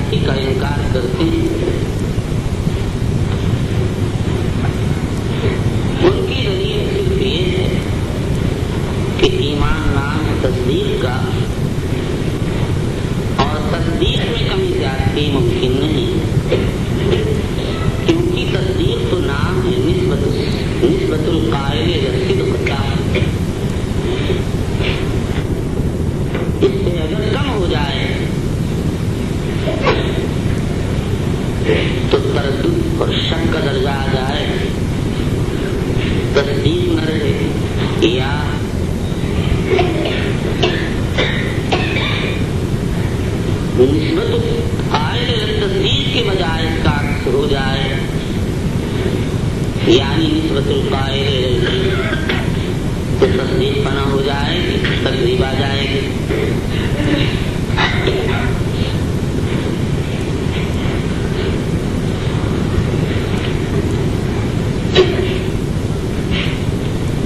زیادتی کا انکار کرتے ہیں ان کی دلیل صرف یہ ہے کہ ایمان نام تصدیق کا اور تصدیق میں کمی زیادتی ممکن نہیں، کیونکہ تصدیق تو نام ہے نسبت القائل للصدق کا، اس سے اگر کم ہو جائے تو تردد اور شک کا درجہ آ جائے، تصدیق نہ رہے یا نسبت قائل تصدیق کے بجائے اس کا عکس ہو جائے، یعنی نسبت القائل تو تصدیق فنا ہو جائے گی، تقریب آ جائے گی۔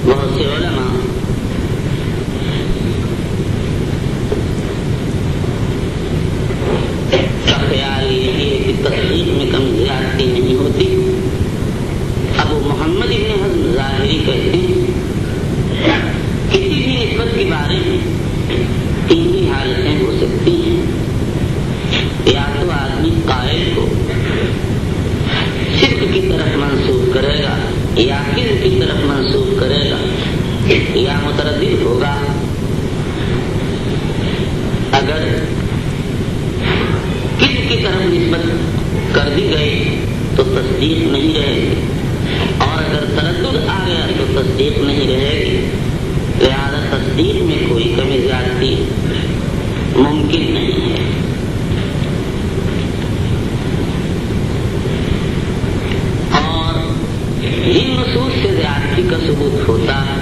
بہت سے علماء کا خیال یہ ہے کہ تصدیق میں کم زیادتی نہیں ہوتی۔ ابو محمد ابن حزم ظاہری کہتے ہیں کسی بھی نسبت کے بارے میں تین ہی حالتیں ہو سکتی ہیں، یا تو آدمی قائل کو صدق کی طرف منسوب کرے گا یا کذب کی طرف منسوب کرے گا، یا متردد ہوگا۔ اگر کذب کی طرف نسبت کر دی گئی تو تصدیق نہیں رہے گی، اور اگر تردد آ گیا تو تصدیق نہیں رہے گی، لہذا تصدیق میں کوئی کمی زیادتی ممکن نہیں ہے۔ اور جن نصوص سے زیادتی کا ثبوت ہوتا ہے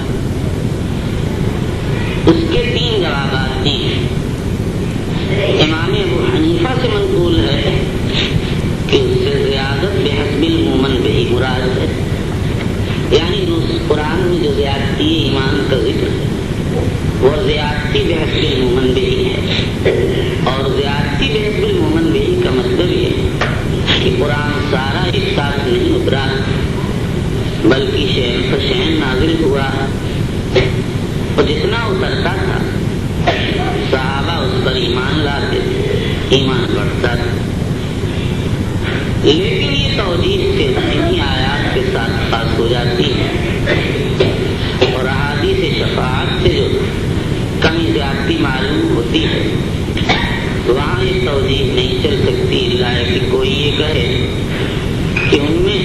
اس کے تین جوابات ہیں۔ امام ابو حنیفہ سے منقول ہے کہ اس سے زیادت بحسب المومن بہی مراد ہے، یعنی قرآن میں جو زیادتی ایمان کا ذکر ہے وہ زیادتی بحسب المومن بہی ہے، اور زیادتی بحسب المومن بہی کا مطلب یہ ہے کہ قرآن سارا ایک ساتھ نہیں اترا بلکہ شین فشین نازل ہوا، اور جتنا اترتا تھا صحابہ اس پر ایمان لاتے تھے، ایمان بڑھتا تھا۔ لیکن یہ توجیہ سے انہی آیات کے ساتھ خاص ہو جاتی ہے، اور احادیث شفاعت سے جو کمی زیادتی معلوم ہوتی ہے وہاں یہ توجیہ نہیں چل سکتی، الا کہ کوئی یہ کہے کہ ان میں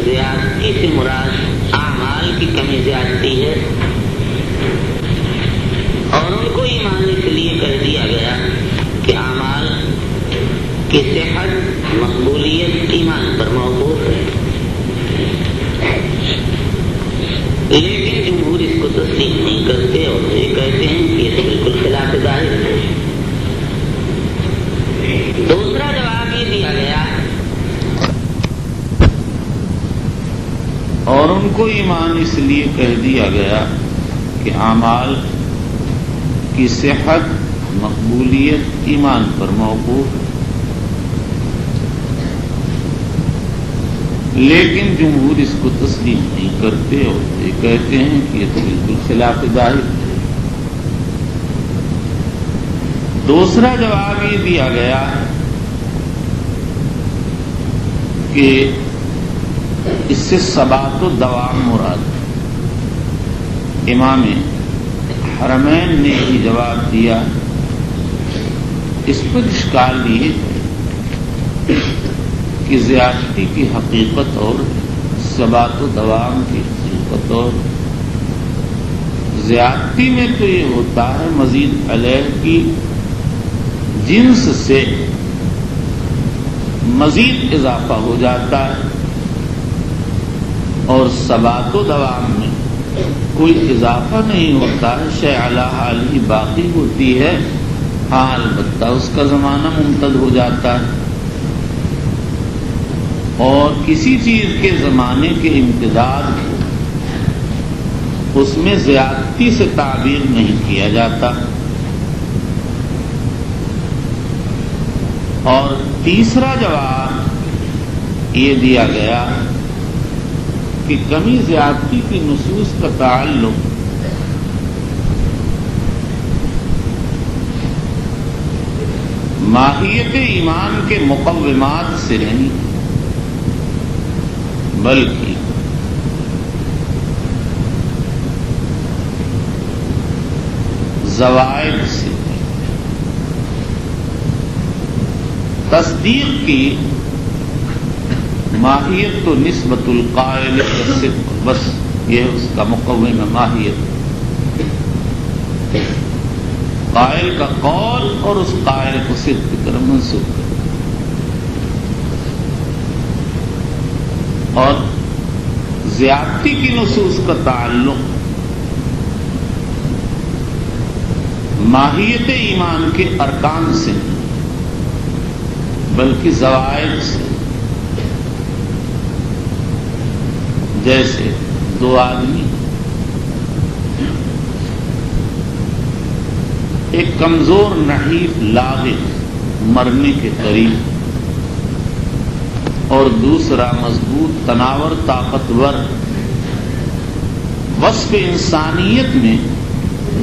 زیادتی سے مراد اعمال کی کمی زیادتی ہے، اور ان کو ایمان اس لیے کہہ دیا گیا کہ اعمال کی صحت مقبولیت ایمان پر موقوف ہے، لیکن جمہور اس کو تسلیم نہیں کرتے اور یہ کہتے ہیں کہ یہ بالکل خلاف ظاہر ہے۔ دوسرا جواب یہ دیا گیا اور ان کو ایمان اس لیے کہہ دیا گیا کہ اعمال کی صحت مقبولیت ایمان پر موقوف ہے، لیکن جمہور اس کو تسلیم نہیں کرتے اور یہ کہتے ہیں کہ یہ تو بالکل خلاف ظاہر ہے۔ دوسرا جواب یہ دیا گیا کہ اس سے ثبات و دوام مراد ہے۔ امام حرمین نے یہ جواب دیا، اس پر اشکال یہ ہے کہ زیادتی کی حقیقت اور ثبات و دوام کی حقیقت، اور زیادتی میں تو یہ ہوتا ہے مزید علیہ کی جنس سے مزید اضافہ ہو جاتا ہے، اور ثبات و دوام میں کوئی اضافہ نہیں ہوتا ہے، شیء علی حال ہی باقی ہوتی ہے، ہاں البتہ اس کا زمانہ ممتد ہو جاتا ہے، اور کسی چیز کے زمانے کے امتداد کو اس میں زیادتی سے تعبیر نہیں کیا جاتا۔ اور تیسرا جواب یہ دیا گیا کہ کمی زیادتی کی نصوص کا تعلق ماہیت ایمان کے مقومات سے نہیں بلکہ زوائد سے. تصدیق کی ماہیت تو نسبت القائل صدق، بس یہ اس کا مقوم ہے. ماہیت قائل کا قول اور اس قائل کو صدق کی طرف منسوب کر، اور زیادتی کی نصوص کا تعلق ماہیت ایمان کے ارکان سے بلکہ زوائد سے. جیسے دو آدمی ایک کمزور نحیف لاغر مرنے کے قریب اور دوسرا مضبوط تناور طاقتور، وصف انسانیت میں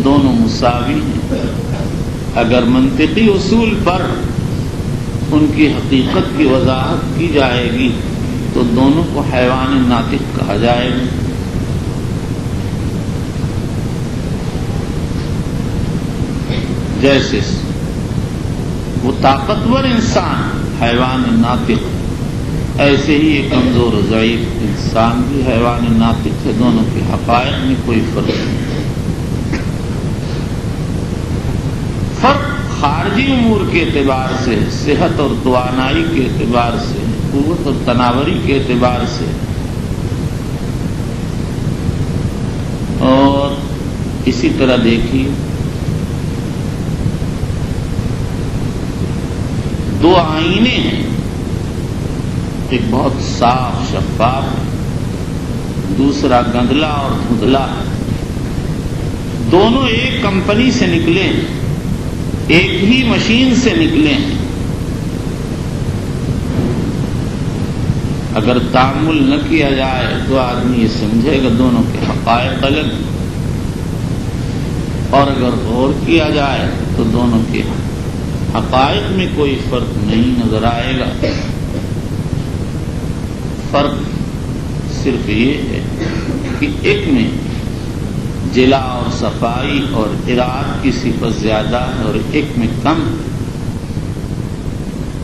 دونوں مساوی ہیں. اگر منطقی اصول پر ان کی حقیقت کی وضاحت کی جائے گی تو دونوں کو حیوان ناطق کہا جائے گا. جیسے وہ طاقتور انسان حیوان ناطق، ایسے ہی ایک کمزور و ضعیف انسان بھی حیوان ناطق ہے. دونوں کے حقائق میں کوئی فرق نہیں. فرق خارجی امور کے اعتبار سے، صحت اور توانائی کے اعتبار سے، قوت اور تناوری کے اعتبار سے، اور اسی طرح دیکھیے دو آئینے ہیں، ایک بہت صاف شفاف، دوسرا گندلا اور دھندلا. دونوں ایک کمپنی سے نکلے، ایک ہی مشین سے نکلے ہیں. اگر تعامل نہ کیا جائے تو آدمی یہ سمجھے گا دونوں کے حقائق الگ، اور اگر غور کیا جائے تو دونوں کے حقائق میں کوئی فرق نہیں نظر آئے گا. فرق صرف یہ ہے کہ ایک میں جلا اور صفائی اور اراد کی صفت زیادہ ہے اور ایک میں کم.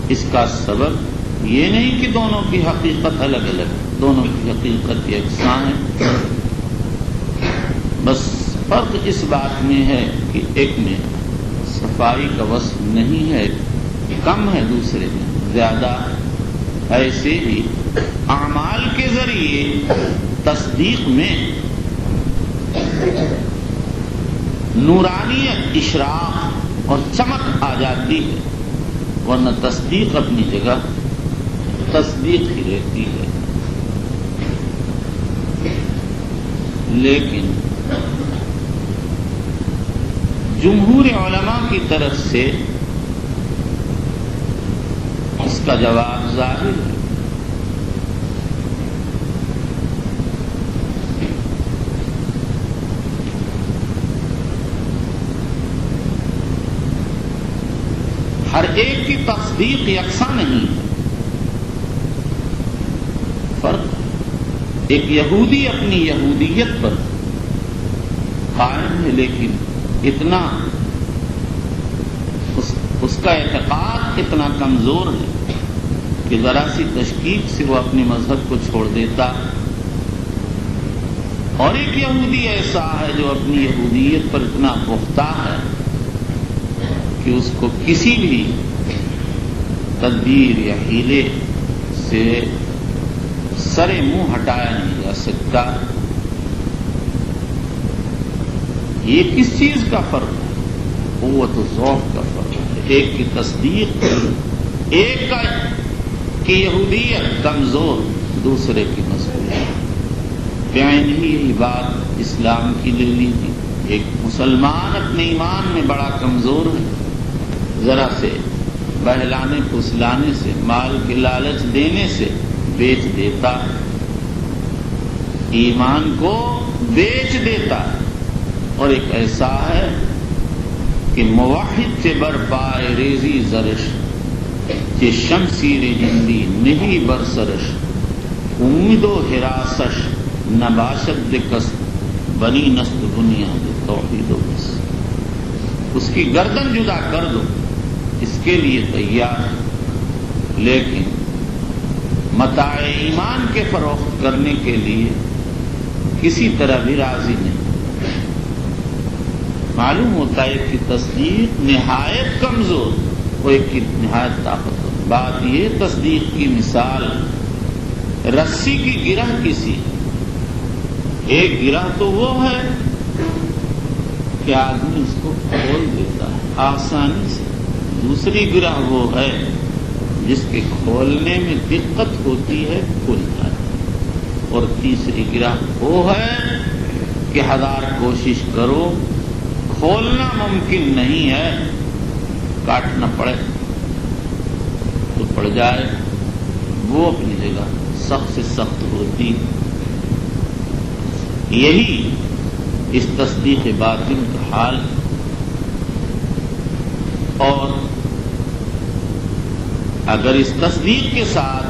اس کا سبب یہ نہیں کہ دونوں کی حقیقت الگ الگ، دونوں کی حقیقت یکساں ہے. بس فرق اس بات میں ہے کہ ایک میں صفائی کا وصف نہیں ہے، کم ہے، دوسرے میں زیادہ. ایسے ہی اعمال کے ذریعے تصدیق میں نورانیت، اشراق اور چمک آ جاتی ہے، ورنہ تصدیق اپنی جگہ تصدیق ہی رہتی ہے. لیکن جمہور علماء کی طرف سے اس کا جواب ظاہر ہے. ہر ایک کی تصدیق یکساں نہیں ہے. فرق، ایک یہودی اپنی یہودیت پر قائم ہے، لیکن اتنا اس کا اعتقاد اتنا کمزور ہے کہ ذرا سی تشکیک سے وہ اپنے مذہب کو چھوڑ دیتا. اور ایک یہودی ایسا ہے جو اپنی یہودیت پر اتنا پختہ ہے کہ اس کو کسی بھی تدبیر یا ہیلے سے سر منہ ہٹایا نہیں جا سکتا. یہ کس چیز کا فرق ہے؟ قوت و ذوق کا فرق ہے. ایک کی تصدیق، ایک کا کی یہودیت کمزور، دوسرے کی مضبوط. بعین ہی یہی بات اسلام کی لے لیجیے. ایک مسلمان اپنے ایمان میں بڑا کمزور ہے، ذرا سے بہلانے پھسلانے سے، مال کے لالچ دینے سے بیچ دیتا ہے، ایمان کو بیچ دیتا ہے۔ اور ایک ایسا ہے کہ موحد سے برپائے ریزی زرش کہ شمشیر جندی نہیں برسرش، امید و حراسش نباشد کس بنی نسل بنیاد توحید و بس۔ اس کی گردن جدا کر دو، اس کے لیے تیار ہے، لیکن متاع ایمان کے فروخت کرنے کے لیے کسی طرح بھی راضی نہیں۔ معلوم ہوتا ہے کہ تصدیق نہایت کمزور، وہ ایک کی نہایت طاقتور۔ بات یہ تصدیق کی مثال رسی کی گرہ کسی، ایک گرہ تو وہ ہے کہ آدمی اس کو کھول دیتا ہے آسانی سے، دوسری گرہ وہ ہے جس کے کھولنے میں دقت ہوتی ہے، کھل جاتی ہے، اور تیسری گرہ وہ ہے کہ ہزار کوشش کرو کھولنا ممکن نہیں ہے، کاٹنا پڑے تو پڑ جائے، وہ اپنی جگہ سخت سے سخت ہوتی۔ یہی اس تصدیق باطن کا حال۔ اور اگر اس تصدیق کے ساتھ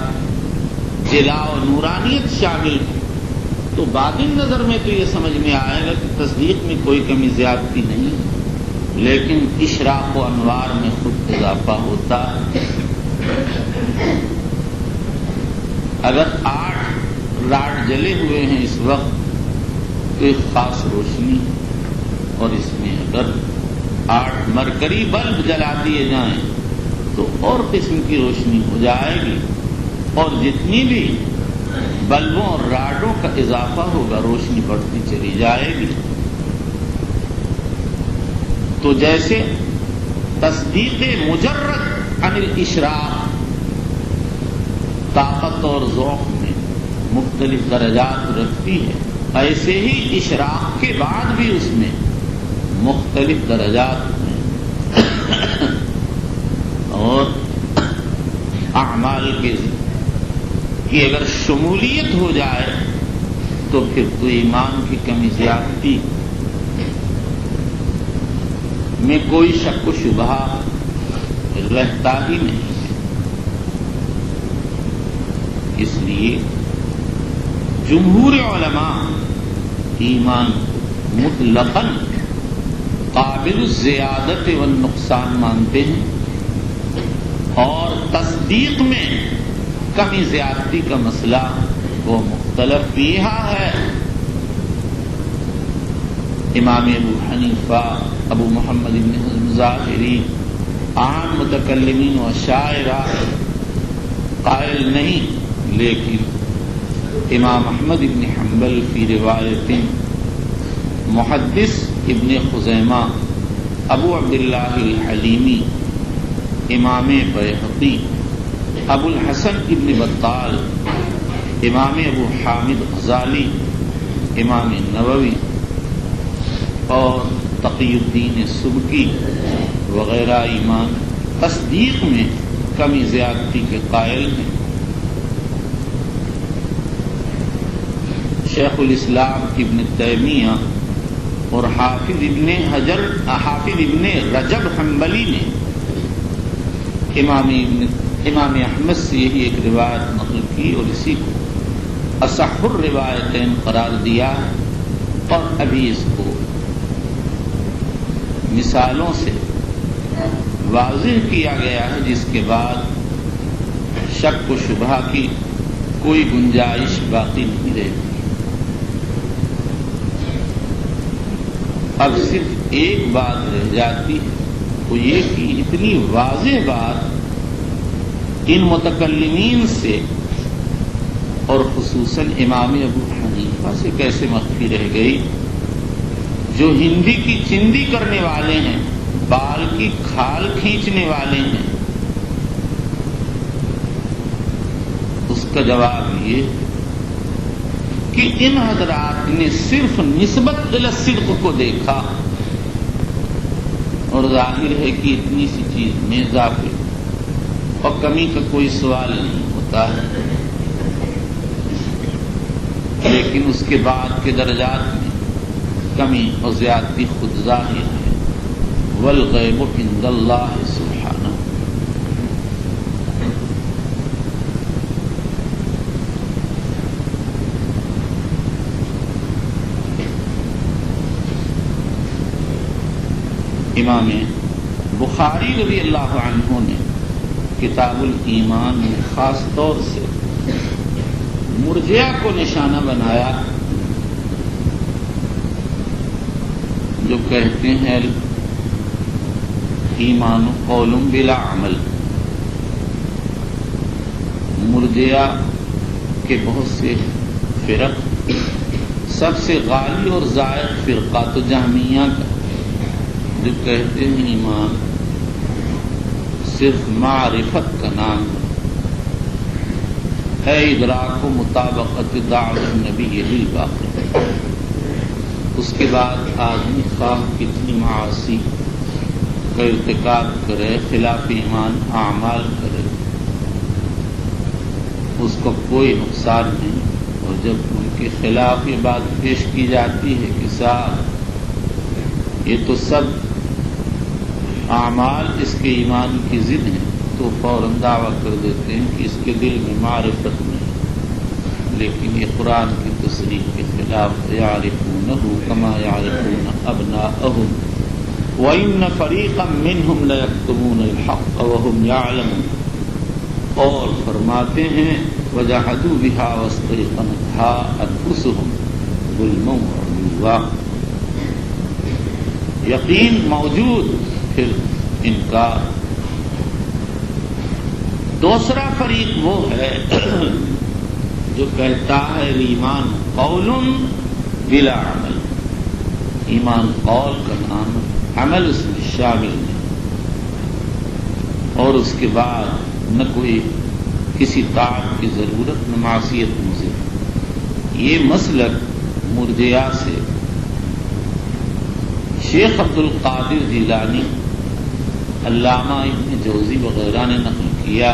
جلا و نورانیت شامل ہے تو باطن نظر میں تو یہ سمجھ میں آئے گا کہ تصدیق میں کوئی کمی زیادتی نہیں، لیکن اشراق و انوار میں خود اضافہ ہوتا ہے۔ اگر 8 راڈ جلے ہوئے ہیں اس وقت تو ایک خاص روشنی، اور اس میں اگر 8 مرکری بلب جلا دیے جائیں تو اور قسم کی روشنی ہو جائے گی، اور جتنی بھی بلبوں اور راڈوں کا اضافہ ہوگا روشنی بڑھتی چلی جائے گی۔ تو جیسے تصدیق مجرد عن الاشراق طاقت اور ذوق میں مختلف درجات رکھتی ہے، ایسے ہی اشراق کے بعد بھی اس میں مختلف درجات ہیں، اور اعمال کی اگر شمولیت ہو جائے تو پھر تو ایمان کی کمی زیادتی میں کوئی شک و شبہ رہتا ہی نہیں۔ اس لیے جمہور علماء ایمان مطلقاً قابل الزیادت والنقصان مانتے ہیں، اور تصدیق میں کمی زیادتی کا مسئلہ وہ مختلف فیہا ہے۔ امام ابو حنیفہ، ابو محمد بن حزم ظاہری، عام متکلمین و شاعرہ قائل نہیں، لیکن امام احمد بن حنبل فی روایت، محدث ابن خزیمہ، ابو عبداللہ الحلیمی، امام بیہقی، ابو الحسن ابن بطال، امام ابو حامد غزالی، امام نووی اور تقی الدین سبکی وغیرہ ایمان تصدیق میں کمی زیادتی کے قائل ہیں۔ شیخ الاسلام ابن تیمیہ اور حافظ ابن رجب حنبلی نے امام احمد سے یہی ایک روایت نقل کی اور اسی کو اصح الروایتین قرار دیا، اور ابھی اس کو مثالوں سے واضح کیا گیا ہے، جس کے بعد شک و شبہ کی کوئی گنجائش باقی نہیں رہتی۔ اب صرف ایک بات رہ جاتی ہے، وہ یہ کہ اتنی واضح بات ان متکلمین سے اور خصوصاً امام ابو حنیفہ سے کیسے مخفی رہ گئی، جو ہندی کی چندی کرنے والے ہیں، بال کی کھال کھینچنے والے ہیں۔ اس کا جواب یہ کہ ان حضرات نے صرف نسبت الی الصدق کو دیکھا، اور ظاہر ہے کہ اتنی سی چیز میں اضافے اور کمی کا کوئی سوال نہیں ہوتا ہے، لیکن اس کے بعد کے درجات میں کمی اور زیادتی خود ظاہر ہے۔ والغیب عند اللہ سبحانہ۔ امام بخاری رضی اللہ عنہ نے کتاب الایمان میں خاص طور سے مرجئہ کو نشانہ بنایا، جو کہتے ہیں ایمان قول بلا عمل۔ مرجئہ کے بہت سے فرق، سب سے غالی اور زائد فرقہ تو جہمیہ کا، جو کہتے ہیں ایمان صرف معرفت کا نام ہے، ادراک و مطابقت دعوت النبی للباقی۔ اس کے بعد آدمی خواہ کتنی معاصی کا ارتکاب کرے، خلاف ایمان اعمال کرے، اس کو کوئی نقصان نہیں۔ اور جب ان کے خلاف یہ بات پیش کی جاتی ہے کہ صاحب یہ تو سب اعمال اس کے ایمان کی ضد ہیں، تو فوراً دعویٰ کر دیتے ہیں کہ اس کے دل میں معرفت نہیں، لیکن یہ قرآن کی تصریح کے خلاف یعرفونہ کما یعرفون ابناءہم وَإِنَّ فَرِيقًا مِّنْهُمْ لَيَكْتُمُونَ الْحَقَّ وَهُمْ يَعْلَمُونَ، اور فرماتے ہیں وَجَحَدُوا بِهَا وَاسْتَيْقَنَتْهَا أَنفُسُهُمْ ظُلْمًا وَعُلُوًّا۔ یقین موجود پھر انکار۔ دوسرا فریق وہ ہے جو کہتا ہے ایمان قول بلا عمل، ایمان قول کا نام، عمل اس میں شامل نہیں، اور اس کے بعد نہ کوئی کسی طاعت کی ضرورت نہ معصیت مزید۔ یہ مسلک مرجئہ سے شیخ عبد القادر جیلانی، علامہ ابن جوزی وغیرہ نے نقل کیا۔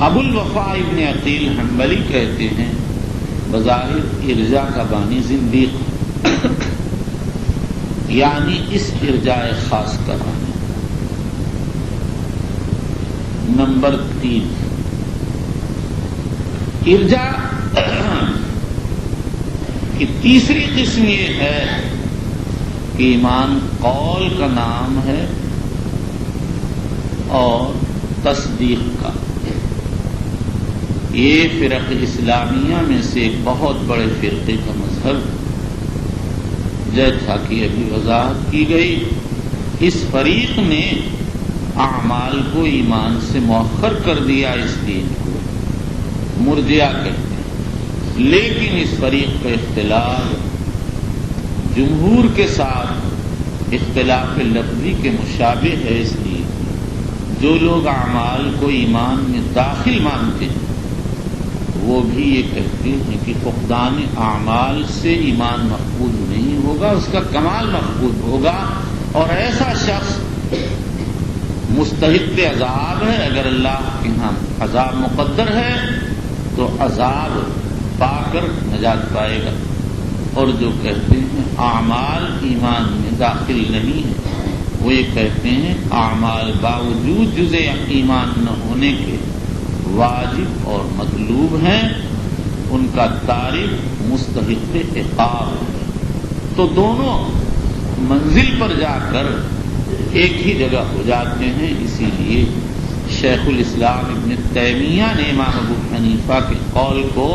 ابو الوفاء ابن عقیل حنبلی کہتے ہیں بظاہر ارجاء کا بانی زندیق، یعنی اس ارجاء خاص کا بانی۔ نمبر 3، ارجاء کی تیسری قسم یہ ہے کہ ایمان قول کا نام ہے اور تصدیق کا۔ یہ فرق اسلامیہ میں سے ایک بہت بڑے فرقے کا مذہب، جیسا کہ ابھی وضاحت کی گئی، اس فریق نے اعمال کو ایمان سے مؤخر کر دیا، اس دین کو مرجئہ کہتے ہیں۔ لیکن اس فریق کا اختلاف جمہور کے ساتھ اختلاف لفظی کے مشابہ ہے، اس لیے جو لوگ اعمال کو ایمان میں داخل مانتے ہیں وہ بھی یہ کہتے ہیں کہ فقدان اعمال سے ایمان مقبول نہیں ہوگا، اس کا کمال مقبول ہوگا، اور ایسا شخص مستحق عذاب ہے۔ اگر اللہ کے ہاں عذاب مقدر ہے تو عذاب پا کر نجات پائے گا، اور جو کہتے ہیں اعمال ایمان میں داخل نہیں ہے وہ یہ کہتے ہیں اعمال باوجود جزء ایمان نہ ہونے کے واجب اور مطلوب ہیں، ان کا تارک مستحق عقاب ہے۔ تو دونوں منزل پر جا کر ایک ہی جگہ ہو جاتے ہیں۔ اسی لیے شیخ الاسلام ابن تیمیہ نے امام ابو حنیفہ کے قول کو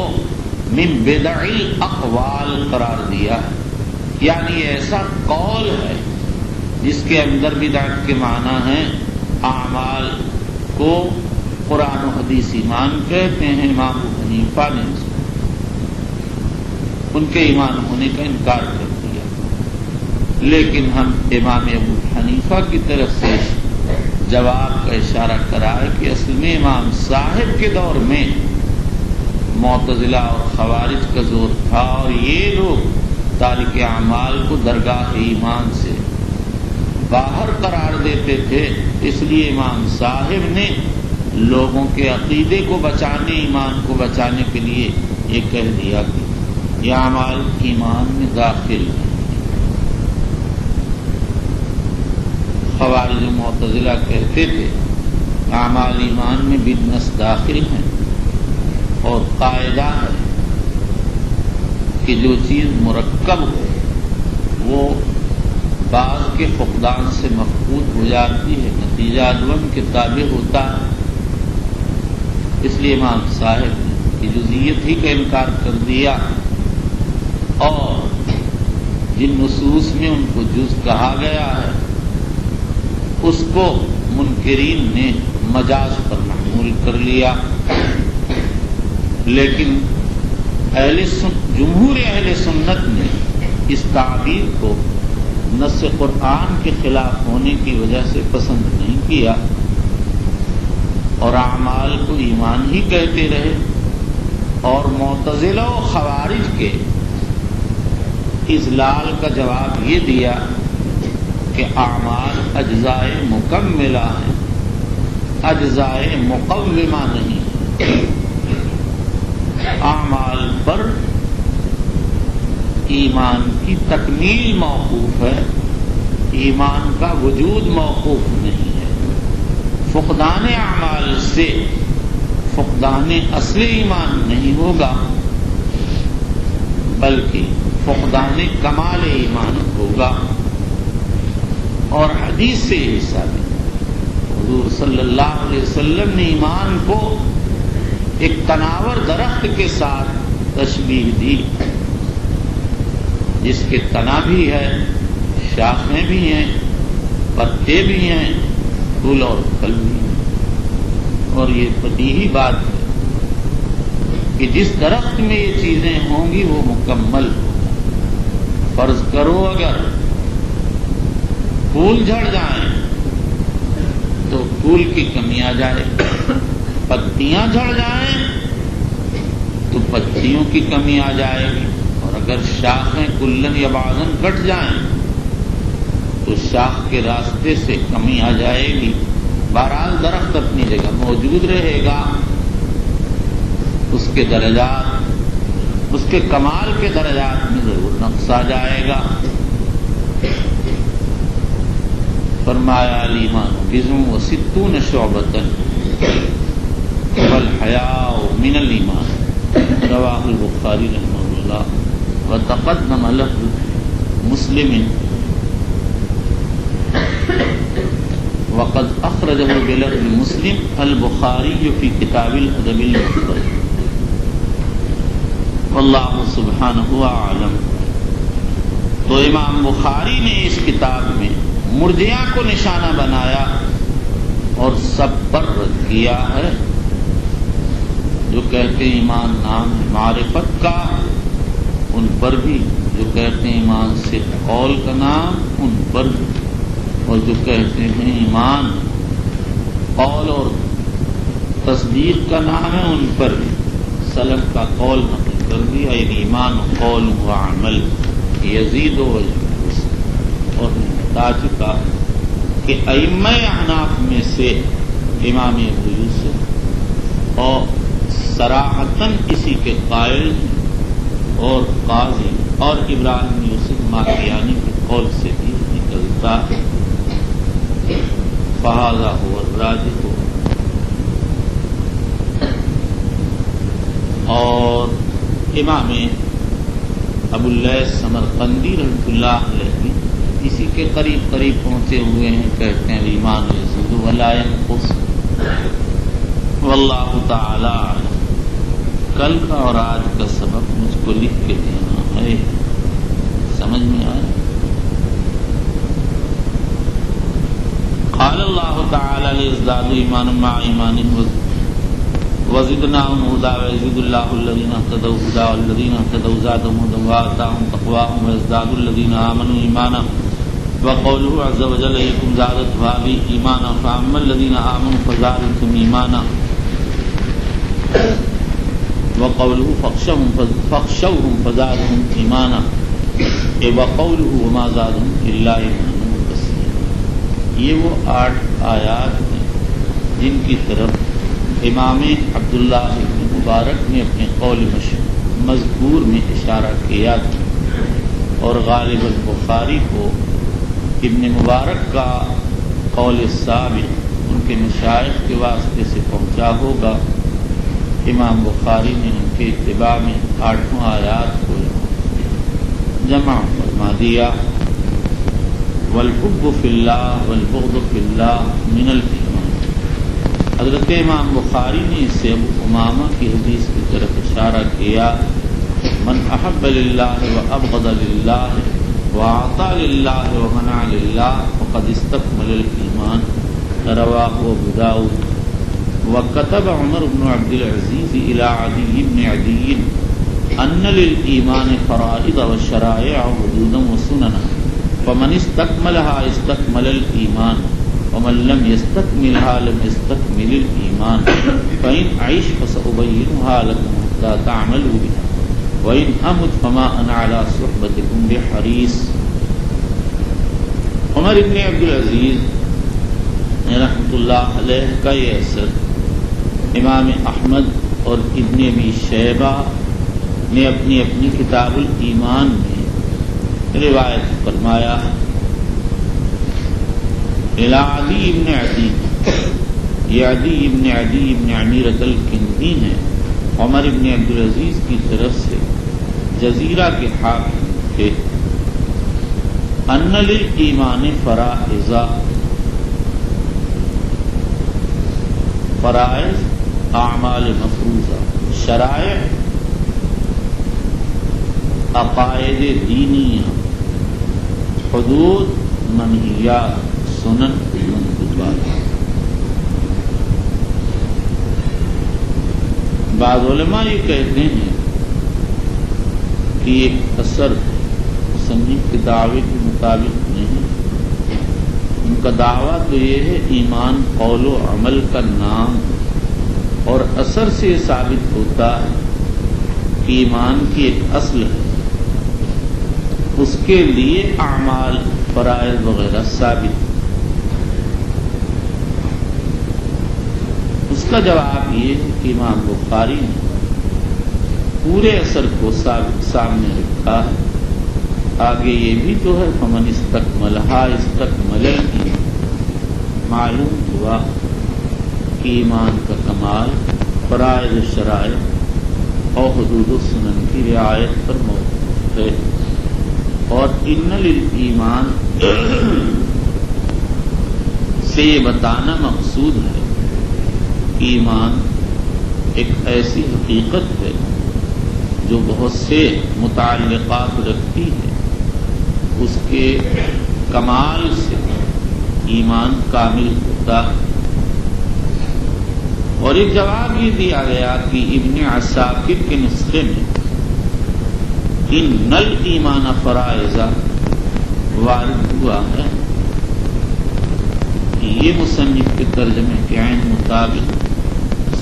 من بدع الاقوال قرار دیا، یعنی ایسا قول ہے جس کے اندر بدعت کے معنی ہیں اعمال کو قرآن و حدیث ایمان کہتے ہیں۔ امام ابو حنیفہ نے ان کے ایمان ہونے کا انکار کر دیا، لیکن ہم امام ابو حنیفہ کی طرف سے جواب کا اشارہ کرا ہے کہ اصل میں امام صاحب کے دور میں معتزلہ اور خوارج کا زور تھا، اور یہ لوگ تارک اعمال کو درگاہ ایمان سے باہر قرار دیتے تھے، اس لیے امام صاحب نے لوگوں کے عقیدے کو بچانے، ایمان کو بچانے کے لیے یہ کہہ دیا کہ یہ اعمال ایمان میں داخل ہیں۔ خوارج و معتزلہ کہتے تھے اعمال ایمان میں بالنص داخل ہیں، اور قاعدہ ہے کہ جو چیز مرکب ہو وہ بعض کے فقدان سے مفقود ہو جاتی ہے، نتیجہ عدم کے تابع ہوتا ہے۔ اس لیے امام صاحب نے کہ جزئیت ہی کا انکار کر دیا، اور جن نصوص میں ان کو جز کہا گیا ہے اس کو منکرین نے مجاز پر محمول کر لیا، لیکن جمہور اہل سنت نے اس تعبیر کو نص قرآن کے خلاف ہونے کی وجہ سے پسند نہیں کیا، اور اعمال کو ایمان ہی کہتے رہے، اور معتزلہ و خوارج کے اضلال کا جواب یہ دیا کہ اعمال اجزائے مکملہ ہیں، اجزائے مقومہ نہیں۔ اعمال پر ایمان کی تکمیل موقوف ہے، ایمان کا وجود موقوف نہیں ہے۔ فقدان اعمال سے فقدان اصل ایمان نہیں ہوگا، بلکہ فقدان کمال ایمان ہوگا۔ اور حدیث سے یہ ثابت، حضور صلی اللہ علیہ وسلم نے ایمان کو ایک تناور درخت کے ساتھ تشبیہ دی، جس کے تنا بھی ہے، شاخیں بھی ہیں، پتے بھی ہیں، پھول اور پھل بھی ہیں۔ اور یہ بدیہی بات ہے کہ جس درخت میں یہ چیزیں ہوں گی وہ مکمل ہوگا۔ فرض کرو اگر پھول جھڑ جائیں تو پھول کی کمی آ جائے، پتیاں جھڑ جائیں تو پتیوں کی کمی آ جائے گی، اور اگر شاخیں کلن یا بعضن کٹ جائیں تو شاخ کے راستے سے کمی آ جائے گی۔ بہرحال درخت اپنی جگہ موجود رہے گا، اس کے درجات، اس کے کمال کے درجات میں ضرور نقص آ جائے گا۔ فرمایا الایمان بضع و ستون شعبۃ والحیاء من الایمان، رواہ البخاری رحمہ اللہ، وتقدم لفظ مسلم وقد اخرجہ بلفظ مسلم البخاری فی کتاب الادب المفرد، واللہ سبحانہ اعلم۔ تو امام بخاری نے اس کتاب میں مرجئہ کو نشانہ بنایا اور سب پر رد کیا ہے، جو کہتے ہیں ایمان نام ہے معرفت کا، ان پر بھی، جو کہتے ہیں ایمان سے قول کا نام، ان پر بھی، اور جو کہتے ہیں ایمان قول اور تصدیق کا نام ہے، ان پر بھی سلف کا قول نقل کر دیا، یعنی ایمان قول و عمل یزید و ینقص۔ اور بتا چکا کہ ائمہ احناف میں سے امام ابو یوسف اور صراحتاً اسی کے قائل ہیں، اور قاضی اور ابراہیم یوسف ماکیانی کے قول سے بھی نکلتا ہے، فہذا هو الراجح۔ اور امام ابو اللیث سمرقندی رحمۃ اللہ علیہ اسی کے قریب قریب پہنچے ہوئے ہیں، کہتے ہیں ایمان یزید ولا ینقص، واللہ تعالی اعلم۔ کل کا اور آج کا سبق مجھ کو لکھ کے دینا ہے، سمجھ میں آئے؟ قال اللہ تعالی ليزدادوا ایمانا مع ایمانهم وزدناهم هدى ويزيد الله الذين اهتدوا هدى والذين اهتدوا زادهم هدى وآتاهم تقواهم ويزداد الذين آمنوا إيمانا وقوله عز وجل أيكم زادت هذه إيمانا فأما الذين آمنوا فزادتهم إيمانا وقوله فاخشوهم فزادهم إيمانا وقوله وما زادهم إلا إيمانا یہ وہ 8 آیات ہیں جن کی طرف امام عبداللہ ابن مبارک نے اپنے قول مذکور میں اشارہ کیا تھا، اور غالب البخاری کو ابن مبارک کا قول ثابت ان کے مشائخ کے واسطے سے پہنچا ہوگا۔ امام بخاری نے ان کے اتباع میں 8 آیات کو جمع فرما دیا۔ والحب فی اللہ والبغض فی اللہ من الایمان۔ حضرت امام بخاری نے اس سے ابو امامہ کی حدیث کی طرف اشارہ کیا، من احب للہ وابغض للہ واعطى للہ ومنع للہ فقد استکمل الایمان، رواہ ابو داؤد۔ وكتب عمر بن عبد العزيز إلى عدي بن عدي أن للإيمان فرائض والشرائع حدودا وسننا، فمن استكملها استكمل الإيمان ومن لم يستكملها لم يستكمل الإيمان، فإن أعيش فسأبينها لكم حتى تعملوا بها، وإن أمت فما أنا على صحبتكم بحريص۔ عمر بن عبد العزيز رحمۃ اللہ علیہ کا یہ اثر امام احمد اور ابن ابی شیبہ نے اپنی اپنی کتاب الایمان میں روایت فرمایا۔ عدی ابن عدی، یہ عدی ابن عمیرۃ الکندی ہیں، عمر ابن عبد العزیز کی طرف سے جزیرہ کے حاکم تھے۔ ان للایمان فرائض، فرائض اعمال مفروضہ، شرائع عقائد دینیہ، حدود منہیات، سنن مندوبات۔ بعض علماء یہ کہتے ہیں کہ ایک اثر مصنف کے دعوے کے مطابق نہیں، ان کا دعویٰ تو یہ ہے ایمان قول و عمل کا نام، اور اثر سے یہ ثابت ہوتا ہے کہ ایمان کی ایک اصل ہے، اس کے لیے اعمال فرائض وغیرہ ثابت۔ اس کا جواب یہ ہے کہ امام بخاری نے پورے اثر کو سامنے رکھا ہے۔ آگے یہ بھی تو ہے فمن استکملھا استکمل الایمان، معلوم ہوا کہ ایمان کا کمال فرائض شرائع اور حدود و سنن کی رعایت پر موجود ہے، اور ان للایمان سے یہ بتانا مقصود ہے کہ ایمان ایک ایسی حقیقت ہے جو بہت سے متعلقات رکھتی ہے، اس کے کمال سے ایمان کامل ہوتا ہے۔ اور ایک جواب یہ دیا گیا کہ ابن عساکر کے نسخے میں ان الایمان فرائض وارد ہوا ہے، یہ مصنف کے ترجمے کے عین مطابق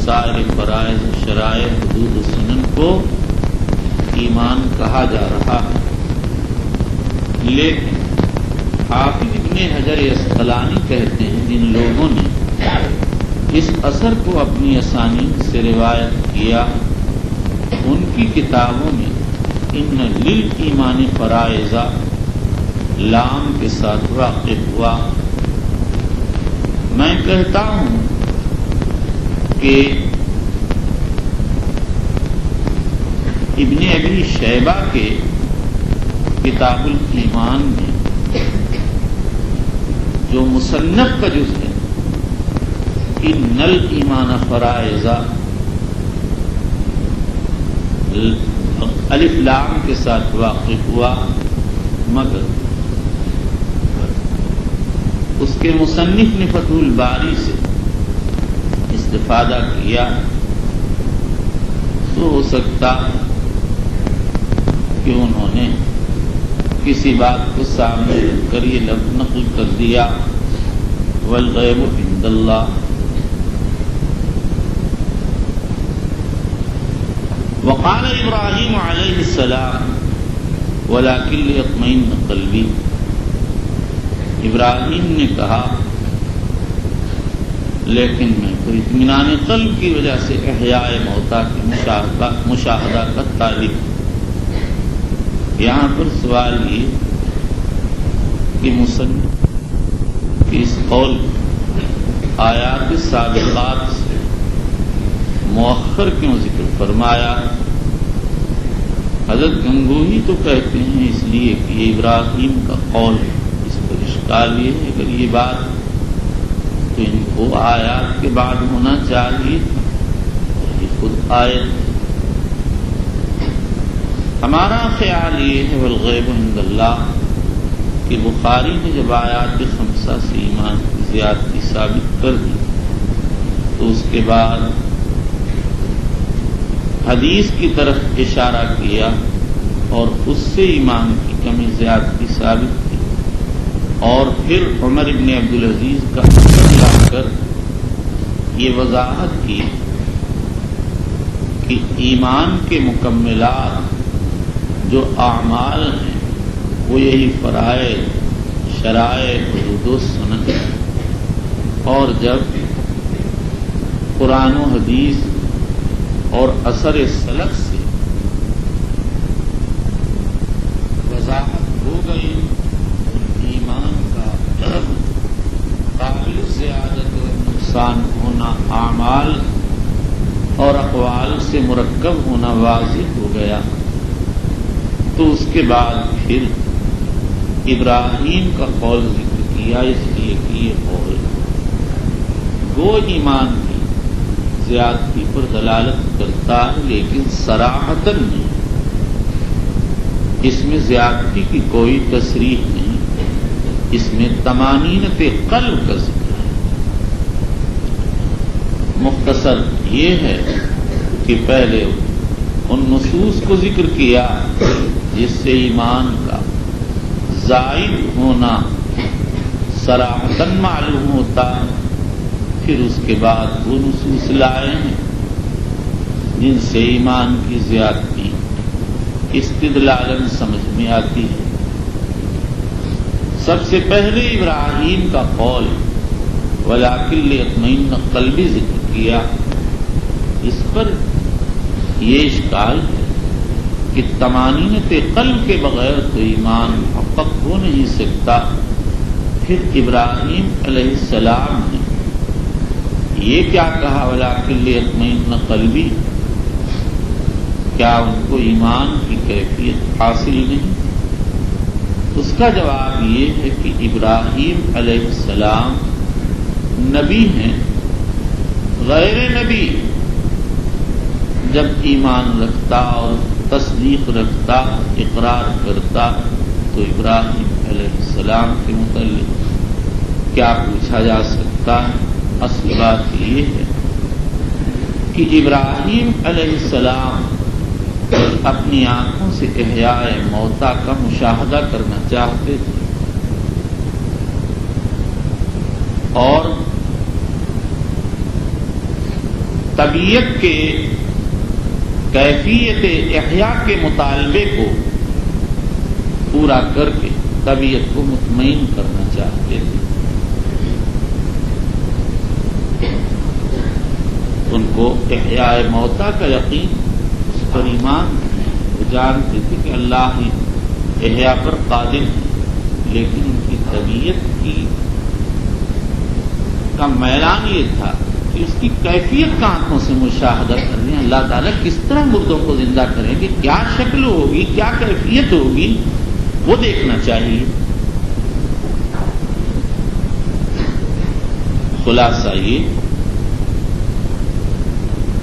سائر فرائض شرائع حدود و سنن کو ایمان کہا جا رہا ہے، لیکن حافظ ابن حجر عسقلانی کہتے ہیں جن لوگوں نے اس اثر کو اپنی اسانید سے روایت کیا ان کی کتابوں میں ان للایمان فرائض لام کے ساتھ واقع ہوا۔ میں کہتا ہوں کہ ابن ابی شیبہ کے کتاب الایمان میں جو مصنف کا جز ہے ان الایمان فرائض الف لام کے ساتھ واقع ہوا، مگر اس کے مصنف نے فتح الباری سے استفادہ کیا، تو ہو سکتا کہ انہوں نے کسی بات کو سامنے رکھ کر یہ لفظ نقل کر دیا والغیب عند اللہ۔ وقال ابراہیم علیہ السلام ولکن لیطمئن قلبی، ابراہیم نے کہا لیکن میں تو اطمینان قلب کی وجہ سے احیاء موتا کی مشاہدہ کا طالب. یہاں پر سوال یہ کہ مصنف کی اس قول آیات سابقات سے مؤخر کیوں ذکر فرمایا؟ حضرت گنگوہی تو کہتے ہیں اس لیے کہ یہ ابراہیم کا قول ہے. اس پر اشکال یہ ہے اگر یہ بات تو ان کو آیات کے بعد ہونا چاہیے، یہ خود آیت. ہمارا خیال یہ ہے والغیب عند اللہ کہ بخاری نے جب آیات خمسہ سے ایمان کی زیادتی ثابت کر دی تو اس کے بعد حدیث کی طرف اشارہ کیا اور اس سے ایمان کی کمی زیادتی ثابت کی، اور پھر عمر ابن عبدالعزیز کا حکم لا کر یہ وضاحت کی کہ ایمان کے مکملات جو اعمال ہیں وہ یہی فرائض، شرائع، حدود و سنن. اور جب قرآن و حدیث اور اثر سلف سے وضاحت ہو گئی ایمان کا قابل زیادت و نقصان ہونا اعمال اور اقوال سے مرکب ہونا واضح ہو گیا، تو اس کے بعد پھر ابراہیم کا قول ذکر کیا. اس لیے کہ یہ قول گو ایمان کی زیادتی پر دلالت کرتا ہے لیکن صراحتاً نہیں. اس میں زیادتی کی کوئی تصریح نہیں، اس میں طمانینت قلب کا ذکر ہے. مختصر یہ ہے کہ پہلے ان نصوص کو ذکر کیا جس سے ایمان کا زائد ہونا صراحتاً معلوم ہوتا ہے، پھر اس کے بعد وہ نصوص لائے ہیں جن سے ایمان کی زیادتی استدلالاً سمجھ میں آتی ہے. سب سے پہلے ابراہیم کا قول وَلَٰكِن لِيَطْمَئِنَّ قَلْبِي ذکر کیا. اس پر یہ اشکال ہے کہ طمانینت قلب کے بغیر تو ایمان محقق ہو نہیں سکتا. پھر ابراہیم علیہ السلام نے یہ کیا کہا وَلَٰكِن لِيَطْمَئِنَّ قَلْبِي؟ کیا ان کو ایمان کی کیفیت حاصل نہیں؟ اس کا جواب یہ ہے کہ ابراہیم علیہ السلام نبی ہیں. غیر نبی جب ایمان رکھتا اور تصدیق رکھتا، اقرار کرتا، تو ابراہیم علیہ السلام کے متعلق کیا پوچھا جا سکتا ہے؟ اصل بات یہ ہے کہ ابراہیم علیہ السلام اپنی آنکھوں سے احیاء موتا کا مشاہدہ کرنا چاہتے تھے، اور طبیعت کے کیفیت احیاء کے مطالبے کو پورا کر کے طبیعت کو مطمئن کرنا چاہتے تھے. ان کو احیاء موتا کا یقین، اس پر ایمان، وہ جانتے تھے کہ اللہ ہی احیاء پر قادر ہے، لیکن ان کی طبیعت کا میلان یہ تھا کہ اس کی کیفیت کا آنکھوں سے مشاہدہ کر رہے ہیں. اللہ تعالیٰ کس طرح مردوں کو زندہ کریں گے، کیا شکل ہوگی، کیا کیفیت ہوگی، وہ دیکھنا چاہیے. خلاصہ یہ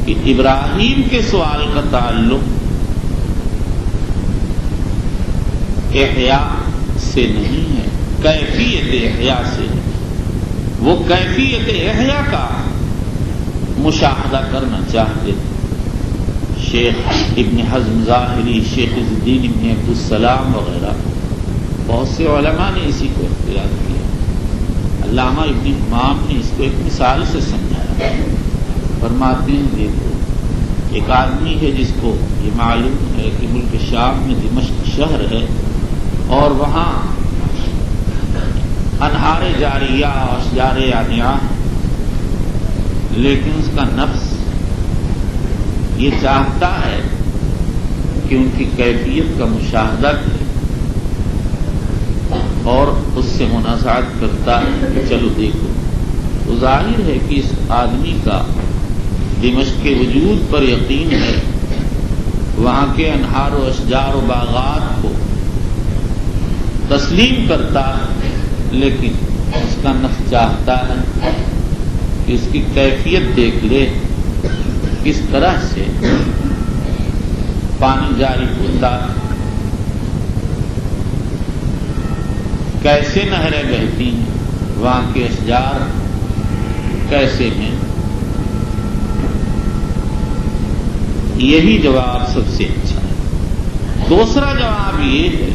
کہ ابراہیم کے سوال کا تعلق احیاء سے نہیں ہے، کیفیت احیاء سے ہے. وہ کیفیت احیاء کا مشاہدہ کرنا چاہتے تھے. شیخ ابن حزم ظاہری، شیخ عز الدین ابن عبدالسلام وغیرہ بہت سے علماء نے اسی کو اختیار کیا. علامہ ابن امام نے اس کو ایک مثال سے سمجھایا. فرماتے ہیں دیکھو، ایک آدمی ہے جس کو یہ معلوم ہے کہ ملک شام میں دمشق شہر ہے اور وہاں انہار جاریہ، اشجار یانعہ، لیکن اس کا نفس یہ چاہتا ہے کہ ان کی کیفیت کا مشاہدہ کرے اور اس سے منازعات کرتا ہے کہ چلو دیکھو. تو ظاہر ہے کہ اس آدمی کا دمشق کے وجود پر یقین ہے، وہاں کے انہار و اشجار و باغات کو تسلیم کرتا ہے، لیکن اس کا نفس چاہتا ہے کہ اس کی کیفیت دیکھ لے، کس طرح سے پانی جاری ہوتا، کیسے نہریں بہتی ہیں، وہاں کے اشجار کیسے ہیں. یہی جواب سب سے اچھا ہے. دوسرا جواب یہ ہے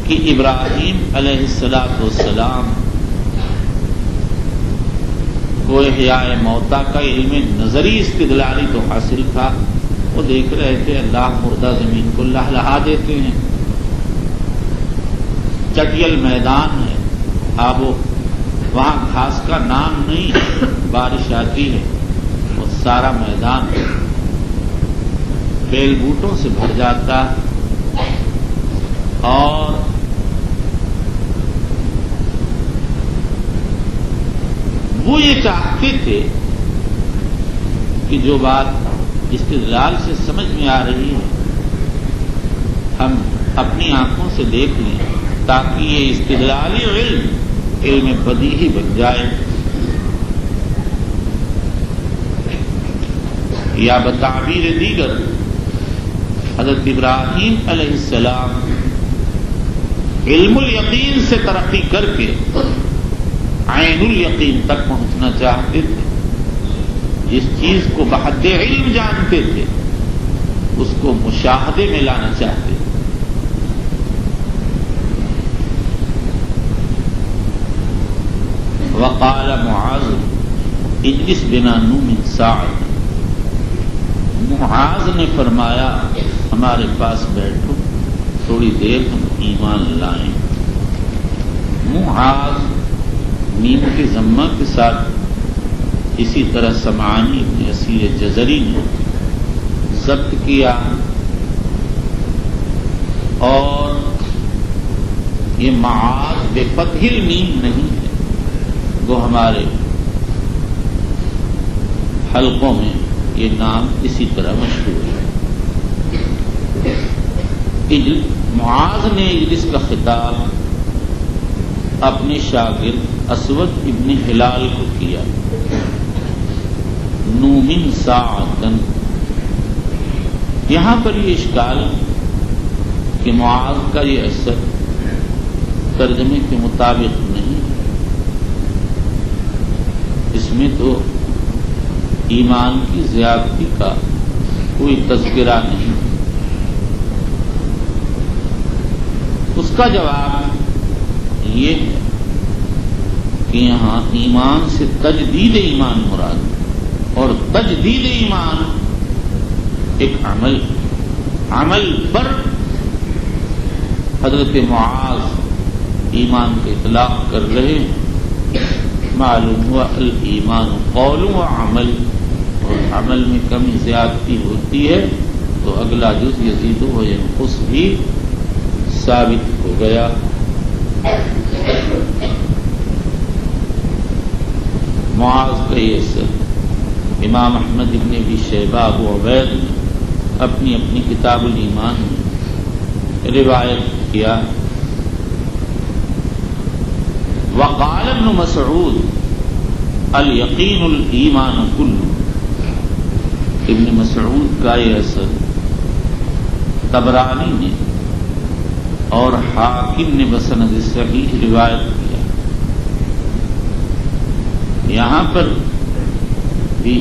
کہ ابراہیم علیہ السلام کو احیاء موتا کا علم نظری استدلالی تو حاصل تھا. وہ دیکھ رہے تھے اللہ مردہ زمین کو لہلہا دیتے ہیں، چٹیل میدان ہے، وہاں گھاس کا نام نہیں ہے، بارش آتی ہے وہ سارا میدان بیل بوٹوں سے بھر جاتا ہے. اور وہ یہ چاہتے تھے کہ جو بات استدلال سے سمجھ میں آ رہی ہے ہم اپنی آنکھوں سے دیکھ لیں، تاکہ یہ استدلالی علم بدیہی بن جائے. یا بتعبیر دیگر حضرت ابراہیم علیہ السلام علم الیقین سے ترقی کر کے عین الیقین تک پہنچنا چاہتے تھے. جس چیز کو بحد علم جانتے تھے اس کو مشاہدے میں لانا چاہتے تھے. وقال معاذ اجلس بنا نؤمن ساعة، معاذ نے فرمایا ہمارے پاس بیٹھو تھوڑی دیر ہم ایمان لائیں. معاذ میم کے ضمہ کے ساتھ اسی طرح سمعانی ابن اسیر جزری نے ضبط کیا، اور یہ معاذ بے فتح المیم نہیں ہے، وہ ہمارے حلقوں میں یہ نام اسی طرح مشہور ہے. معاذ نے اجلس کا خطاب اپنے شاگرد اسود ابن ہلال کو کیا. نومن ساعتن، یہاں پر یہ اشکال کہ معاذ کا یہ اثر ترجمے کے مطابق نہیں، اس میں تو ایمان کی زیادتی کا کوئی تذکرہ نہیں. اس کا جواب یہ ہے کہ یہاں ایمان سے تجدید ایمان مراد، اور تجدید ایمان ایک عمل پر حضرت معاذ ایمان کے اطلاق کر رہے ہیں. معلوم ہوا الایمان قول و عمل، اور عمل میں کمی زیادتی ہوتی ہے تو اگلا جز یزید و ینقص بھی ثابت ہو گیا. معاذ کا یہ اثر امام احمد ابن ابی شیبہ ابو عبید نے اپنی اپنی کتاب الایمان میں روایت کیا. وقال ابن مسعود الیقین الایمان کلہ، ابن مسعود کا یہ اثر طبرانی نے اور حاکم نے بسند صحیح روایت کیا. یہاں پر بھی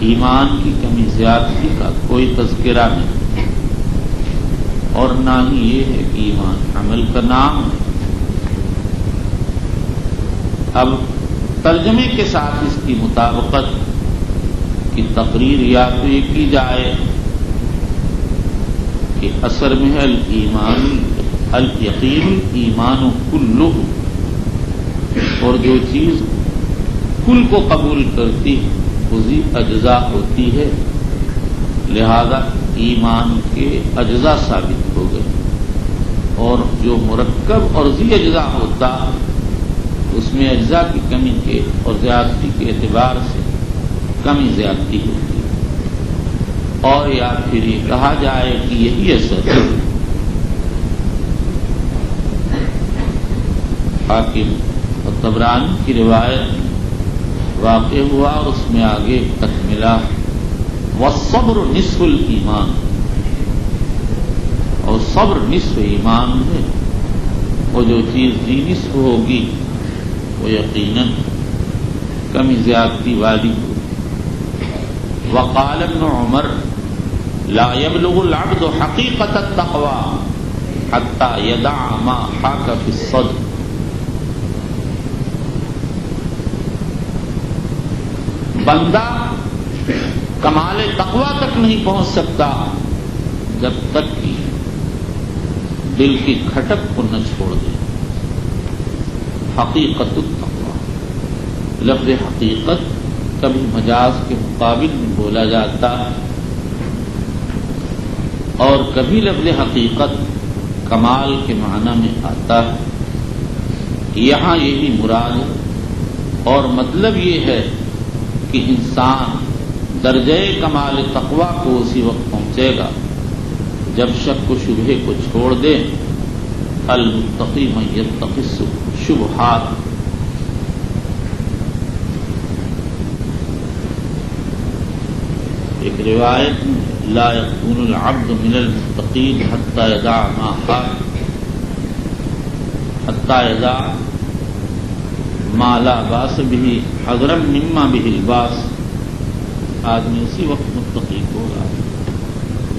ایمان کی کمی زیادتی کا کوئی تذکرہ نہیں، اور نہ ہی یہ ہے کہ ایمان عمل کا نام ہے. اب ترجمے کے ساتھ اس کی مطابقت کی تقریر یا تو یہ کی جائے کہ اثر میں ہے الایمان الیقین الایمان کلہ، اور جو چیز کل کو قبول کرتی اسی اجزاء ہوتی ہے، لہذا ایمان کے اجزاء ثابت ہو گئے، اور جو مرکب اور ذی اجزاء ہوتا اس میں اجزاء کی کمی کے اور زیادتی کے اعتبار سے کمی زیادتی ہوتی ہے، اور یا پھر یہ کہا جائے کہ یہی اثر حاکم اور طبرانی کی روایت واقع ہوا اور اس میں آگے تکملہ والصبر نصف الایمان، اور صبر نصف ایمان ہے، وہ جو چیز ذی نصف ہوگی وہ یقیناً کمی زیادتی والی ہوگی۔ وقال ابن عمر لا يبلغ العبد حقیقت التقوى حتى يدع ما حاك في الصدر، بندہ کمال تقویٰ تک نہیں پہنچ سکتا جب تک کہ دل کی کھٹک کو نہ چھوڑ دے۔ حقیقت التقویٰ، لفظ حقیقت کبھی مجاز کے مقابل میں بولا جاتا ہے اور کبھی لفظ حقیقت کمال کے معنی میں آتا ہے، یہاں یہی مراد ہے، اور مطلب یہ ہے کہ انسان درجہ کمال تقویٰ کو اسی وقت پہنچے گا جب شک و شبہے کو چھوڑ دے۔ المتقی من یتقی الشبہات، ایک روایت میں لا یکون العبد من المتقین حتی یدع ما حاک، حتی یدع ما لا باس به حذرا مما به الباس، آدمی اسی وقت متقی ہوگا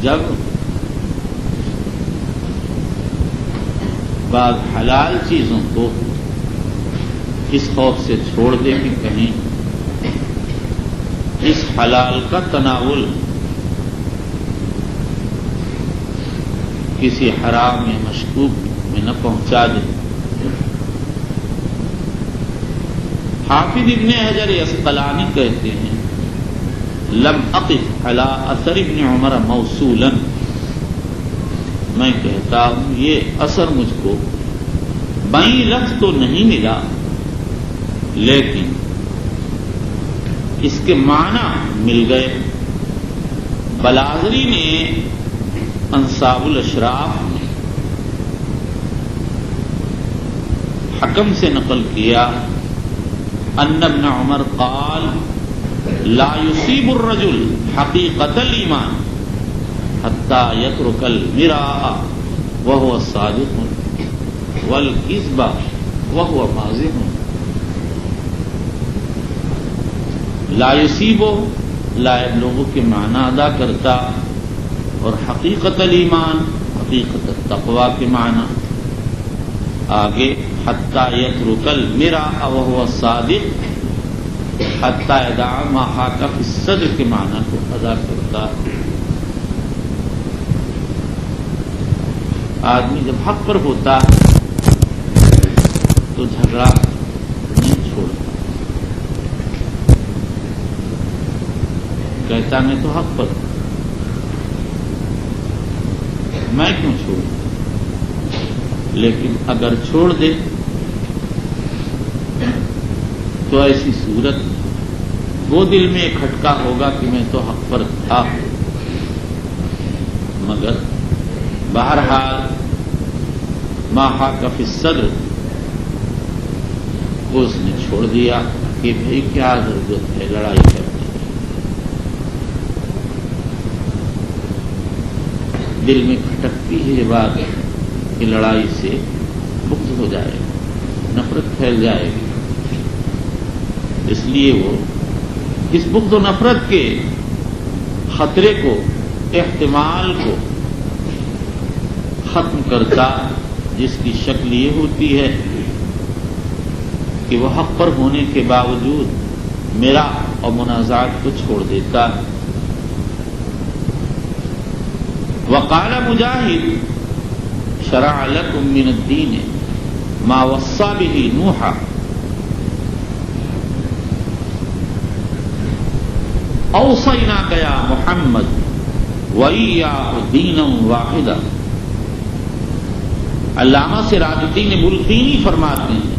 جب بعض حلال چیزوں کو اس خوف سے چھوڑ دے کہ کہیں اس حلال کا تناول کسی حرام یا مشکوک میں نہ پہنچا دے۔ حافظ ابن حجر عسقلانی کہتے ہیں لم اقف علی اثر ابن عمر موصولا، میں کہتا ہوں یہ اثر مجھ کو بائیں لفظ تو نہیں ملا لیکن اس کے معنی مل گئے۔ بلازری نے انصاب الاشراف میں حکم سے نقل کیا ان ابن عمر قال لا يصيب الرجل حقیقت الایمان حتى يترك المراء وهو صادق والكذب وهو مازح۔ لا يصيب لا يبلغ کے معنی ادا کرتا، اور حقیقت الایمان حقیقت التقوی کے معنی آگے حتى يترك المراء وهو صادق حتى يدع ما حاك في الصدر کے معنی کو ادا کرتا۔ آدمی جب حق پر ہوتا تو جھگڑا نہیں چھوڑتا، کہتا میں تو حق پر ہوں، میں کیوں چھوڑوں؟ لیکن اگر چھوڑ دے تو ایسی صورت وہ دل میں ایک کھٹکا ہوگا کہ میں تو حق پر تھا، مگر بہرحال ما حاک فی الصدر کو اس نے چھوڑ دیا کہ بھئی کیا ضرورت ہے لڑائی کرنے کی، دل میں کھٹکتی ہے یہ بات کہ لڑائی سے بغض ہو جائے گا، نفرت پھیل جائے گی، اس لیے وہ اس بغض و نفرت کے خطرے کو احتمال کو ختم کرتا، جس کی شکل یہ ہوتی ہے کہ وہ حق پر ہونے کے باوجود میرا اور منازعات کو چھوڑ دیتا ہے۔ وقال مجاہد شرع لكم من الدین ما وصى به نوحا اوصینا گیا محمد وَإِيَّاهُ دِينًا وَاحِدًا۔ علامہ سراج الدین بلقینی فرماتے ہیں